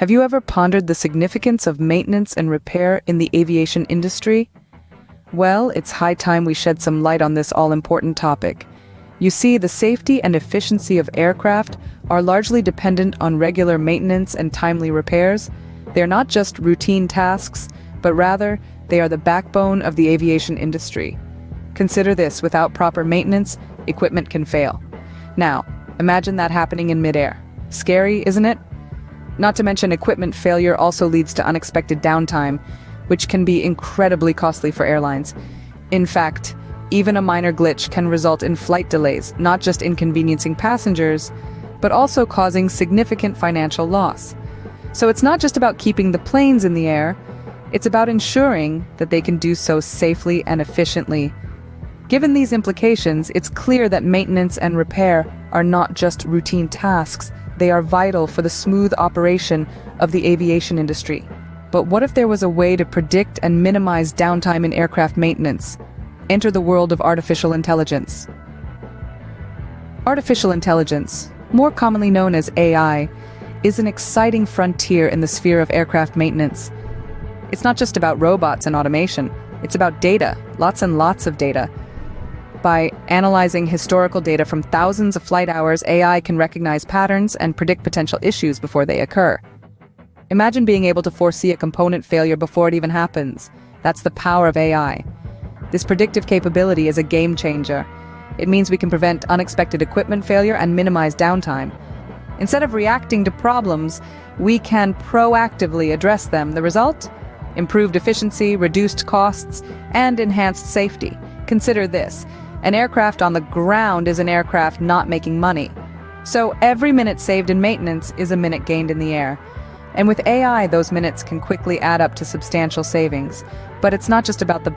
Have you ever pondered the significance of maintenance and repair in the aviation industry? Well, it's high time we shed some light on this all-important topic. You see, the safety and efficiency of aircraft are largely dependent on regular maintenance and timely repairs. They're not just routine tasks, but rather, they are the backbone of the aviation industry. Consider this: without proper maintenance, equipment can fail. Now, imagine that happening in midair. Scary, isn't it? Not to mention, equipment failure also leads to unexpected downtime, which can be incredibly costly for airlines. In fact, even a minor glitch can result in flight delays, not just inconveniencing passengers, but also causing significant financial loss. So it's not just about keeping the planes in the air, it's about ensuring that they can do so safely and efficiently. Given these implications, it's clear that maintenance and repair are not just routine tasks, they are vital for the smooth operation of the aviation industry. But what if there was a way to predict and minimize downtime in aircraft maintenance? Enter the world of artificial intelligence. Artificial intelligence, more commonly known as AI, is an exciting frontier in the sphere of aircraft maintenance. It's not just about robots and automation, it's about data, lots and lots of data. By analyzing historical data from thousands of flight hours, AI can recognize patterns and predict potential issues before they occur. Imagine being able to foresee a component failure before it even happens. That's the power of AI. This predictive capability is a game changer. It means we can prevent unexpected equipment failure and minimize downtime. Instead of reacting to problems, we can proactively address them. The result? Improved efficiency, reduced costs, and enhanced safety. Consider this: an aircraft on the ground is an aircraft not making money. So every minute saved in maintenance is a minute gained in the air. And with AI, those minutes can quickly add up to substantial savings. But it's not just about the